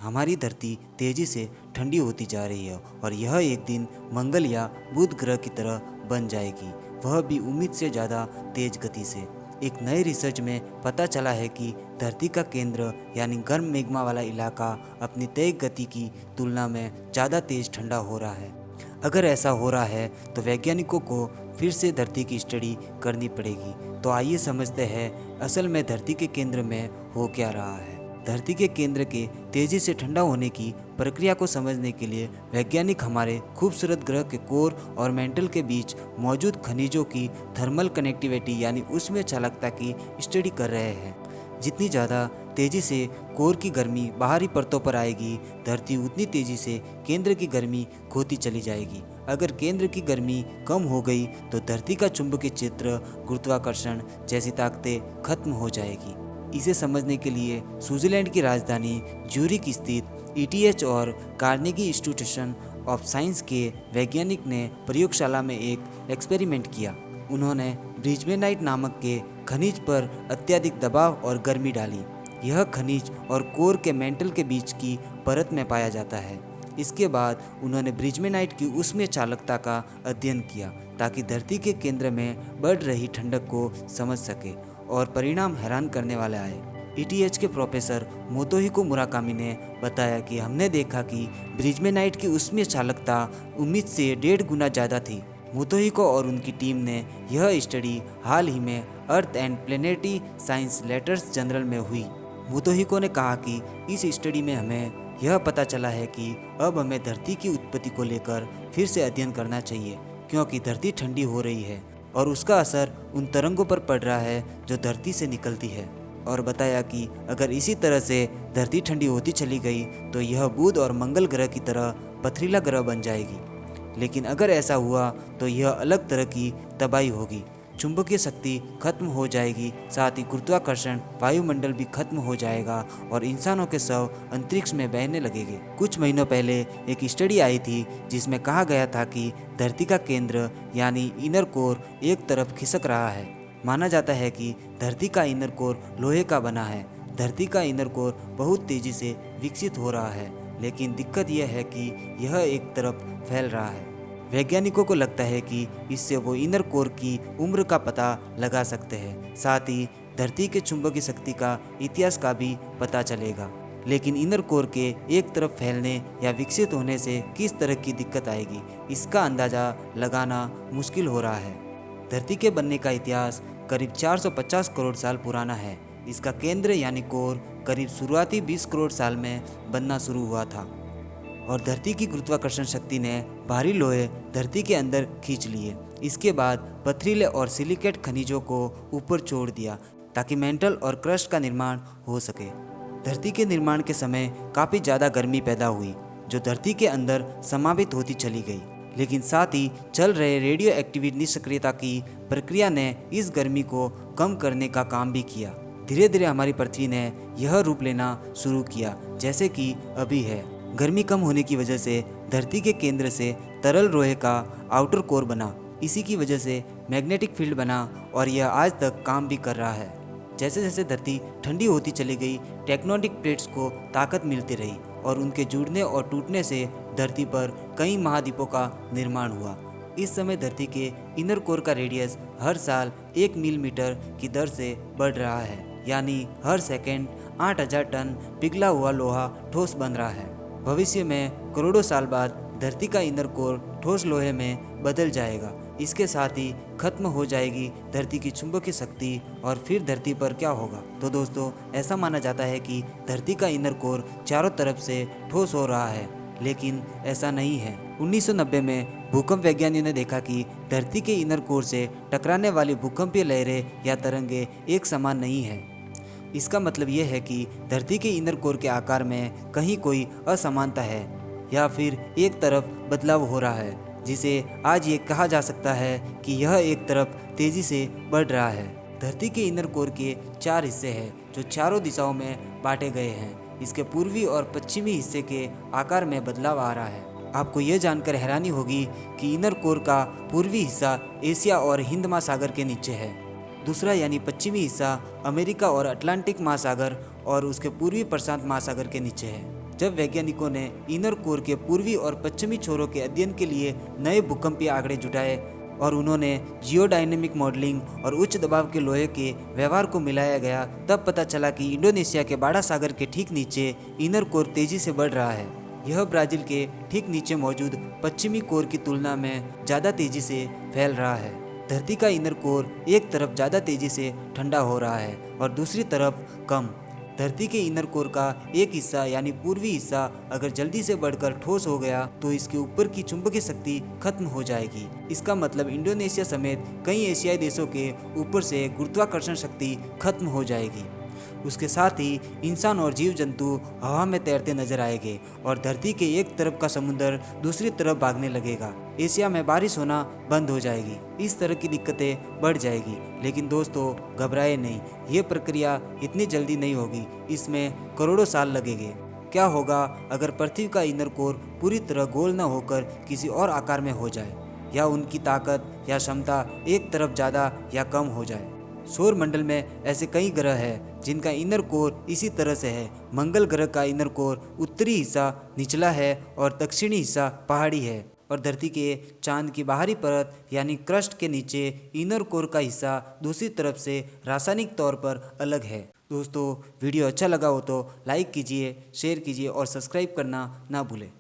हमारी धरती तेजी से ठंडी होती जा रही है और यह एक दिन मंगल या बुध ग्रह की तरह बन जाएगी, वह भी उम्मीद से ज़्यादा तेज गति से। एक नए रिसर्च में पता चला है कि धरती का केंद्र यानी गर्म मैग्मा वाला इलाका अपनी तय गति की तुलना में ज़्यादा तेज ठंडा हो रहा है। अगर ऐसा हो रहा है तो वैज्ञानिकों को फिर से धरती की स्टडी करनी पड़ेगी। तो आइए समझते हैं असल में धरती के केंद्र में हो क्या रहा है। धरती के केंद्र के तेजी से ठंडा होने की प्रक्रिया को समझने के लिए वैज्ञानिक हमारे खूबसूरत ग्रह के कोर और मेंटल के बीच मौजूद खनिजों की थर्मल कनेक्टिविटी यानी उसमें चालकता की स्टडी कर रहे हैं। जितनी ज़्यादा तेज़ी से कोर की गर्मी बाहरी परतों पर आएगी, धरती उतनी तेज़ी से केंद्र की गर्मी खोती चली जाएगी। अगर केंद्र की गर्मी कम हो गई तो धरती का चुंबकीय क्षेत्र, गुरुत्वाकर्षण जैसी ताकतें खत्म हो जाएगी। इसे समझने के लिए स्विट्जरलैंड की राजधानी ज्यूरिख स्थित ईटीएच और कार्नेगी इंस्टीट्यूशन ऑफ साइंस के वैज्ञानिक ने प्रयोगशाला में एक एक्सपेरिमेंट किया। उन्होंने ब्रिजमेनाइट नामक के खनिज पर अत्यधिक दबाव और गर्मी डाली। यह खनिज और कोर के मेंटल के बीच की परत में पाया जाता है। इसके बाद उन्होंने ब्रिजमेनाइट की ऊष्मीय चालकता का अध्ययन किया ताकि धरती के केंद्र में बढ़ रही ठंडक को समझ सके और परिणाम हैरान करने वाले आए। ईटीएच के प्रोफेसर मोतोहिको मुराकामी ने बताया कि हमने देखा कि ब्रिजमेनाइट की ऊष्मीय चालकता उम्मीद से 1.5 गुना ज़्यादा थी। मोतोहिको और उनकी टीम ने यह स्टडी हाल ही में earth and planetary science letters journal में हुई। मोतोहिको ने कहा कि इस स्टडी में हमें यह पता चला है कि अब हमें धरती की उत्पत्ति को लेकर फिर से अध्ययन करना चाहिए, क्योंकि धरती ठंडी हो रही है और उसका असर उन तरंगों पर पड़ रहा है जो धरती से निकलती है। और बताया कि अगर इसी तरह से धरती ठंडी होती चली गई तो यह बुध और मंगल ग्रह की तरह पथरीला ग्रह बन जाएगी। लेकिन अगर ऐसा हुआ तो यह अलग तरह की तबाही होगी। चुंबकीय शक्ति खत्म हो जाएगी, साथ ही गुरुत्वाकर्षण वायुमंडल भी खत्म हो जाएगा और इंसानों के शव अंतरिक्ष में बहने लगेंगे। कुछ महीनों पहले एक स्टडी आई थी जिसमें कहा गया था कि धरती का केंद्र यानी इनर कोर एक तरफ खिसक रहा है। माना जाता है कि धरती का इनर कोर लोहे का बना है। धरती का इनर कोर बहुत तेजी से विकसित हो रहा है, लेकिन दिक्कत यह है कि यह एक तरफ फैल रहा है। वैज्ञानिकों को लगता है कि इससे वो इनर कोर की उम्र का पता लगा सकते हैं, साथ ही धरती के चुंबकीय शक्ति का इतिहास का भी पता चलेगा। लेकिन इनर कोर के एक तरफ फैलने या विकसित होने से किस तरह की दिक्कत आएगी, इसका अंदाज़ा लगाना मुश्किल हो रहा है। धरती के बनने का इतिहास करीब 450 करोड़ साल पुराना है। इसका केंद्र यानी कोर करीब शुरुआती 20 करोड़ साल में बनना शुरू हुआ था और धरती की गुरुत्वाकर्षण शक्ति ने भारी लोहे धरती के अंदर खींच लिए। इसके बाद पथरीले और सिलिकेट खनिजों को ऊपर छोड़ दिया ताकि मेंटल और क्रस्ट का निर्माण हो सके। धरती के निर्माण के समय काफ़ी ज़्यादा गर्मी पैदा हुई जो धरती के अंदर समावित होती चली गई, लेकिन साथ ही चल रहे रेडियो एक्टिव निष्क्रियता की प्रक्रिया ने इस गर्मी को कम करने का काम भी किया। धीरे धीरे हमारी पृथ्वी ने यह रूप लेना शुरू किया जैसे कि अभी है। गर्मी कम होने की वजह से धरती के केंद्र से तरल लोहे का आउटर कोर बना। इसी की वजह से मैग्नेटिक फील्ड बना और यह आज तक काम भी कर रहा है। जैसे जैसे धरती ठंडी होती चली गई, टेक्टोनिक प्लेट्स को ताकत मिलती रही और उनके जुड़ने और टूटने से धरती पर कई महाद्वीपों का निर्माण हुआ। इस समय धरती के इनर कोर का रेडियस हर साल 1 मिलीमीटर की दर से बढ़ रहा है, यानी हर सेकेंड 8000 टन पिघला हुआ लोहा ठोस बन रहा है। भविष्य में करोड़ों साल बाद धरती का इनर कोर ठोस लोहे में बदल जाएगा। इसके साथ ही खत्म हो जाएगी धरती की चुंबकीय शक्ति और फिर धरती पर क्या होगा। तो दोस्तों, ऐसा माना जाता है कि धरती का इनर कोर चारों तरफ से ठोस हो रहा है, लेकिन ऐसा नहीं है। 1990 में भूकंप वैज्ञानिकों ने देखा कि धरती के इनर कोर से टकराने वाली भूकंपीय लहरें या तरंगे एक समान नहीं है। इसका मतलब यह है कि धरती के इनर कोर के आकार में कहीं कोई असमानता है या फिर एक तरफ बदलाव हो रहा है, जिसे आज ये कहा जा सकता है कि यह एक तरफ तेज़ी से बढ़ रहा है। धरती के इनर कोर के 4 हिस्से हैं जो चारों दिशाओं में बांटे गए हैं। इसके पूर्वी और पश्चिमी हिस्से के आकार में बदलाव आ रहा है। आपको यह जानकर हैरानी होगी कि इनर कोर का पूर्वी हिस्सा एशिया और हिंद महासागर के नीचे है। दूसरा यानी पश्चिमी हिस्सा अमेरिका और अटलांटिक महासागर और उसके पूर्वी प्रशांत महासागर के नीचे है, जब वैज्ञानिकों ने इनर कोर के पूर्वी और पश्चिमी छोरों के अध्ययन के लिए नए भूकंपीय आंकड़े जुटाए और उन्होंने जियोडायनेमिक मॉडलिंग और उच्च दबाव के लोहे के व्यवहार को मिलाया गया, तब पता चला कि इंडोनेशिया के बाड़ा सागर के ठीक नीचे इनर कोर तेजी से बढ़ रहा है। यह ब्राज़ील के ठीक नीचे मौजूद पश्चिमी कोर की तुलना में ज़्यादा तेजी से फैल रहा है। धरती का इनर कोर एक तरफ ज़्यादा तेजी से ठंडा हो रहा है और दूसरी तरफ कम। धरती के इनर कोर का एक हिस्सा यानी पूर्वी हिस्सा अगर जल्दी से बढ़कर ठोस हो गया तो इसके ऊपर की चुंबकीय शक्ति खत्म हो जाएगी। इसका मतलब इंडोनेशिया समेत कई एशियाई देशों के ऊपर से गुरुत्वाकर्षण शक्ति खत्म हो जाएगी। उसके साथ ही इंसान और जीव जंतु हवा में तैरते नजर आएंगे और धरती के एक तरफ का समुद्र दूसरी तरफ भागने लगेगा। एशिया में बारिश होना बंद हो जाएगी। इस तरह की दिक्कतें बढ़ जाएगी। लेकिन दोस्तों घबराए नहीं, ये प्रक्रिया इतनी जल्दी नहीं होगी, इसमें करोड़ों साल लगेंगे। क्या होगा अगर पृथ्वी का इनर कोर पूरी तरह गोल न होकर किसी और आकार में हो जाए, या उनकी ताकत या क्षमता एक तरफ ज़्यादा या कम हो जाए। सौर मंडल में ऐसे कई ग्रह हैं जिनका इनर कोर इसी तरह से है। मंगल ग्रह का इनर कोर उत्तरी हिस्सा निचला है और दक्षिणी हिस्सा पहाड़ी है, और धरती के चांद की बाहरी परत यानी क्रस्ट के नीचे इनर कोर का हिस्सा दूसरी तरफ से रासायनिक तौर पर अलग है। दोस्तों वीडियो अच्छा लगा हो तो लाइक कीजिए, शेयर कीजिए और सब्सक्राइब करना ना भूलें।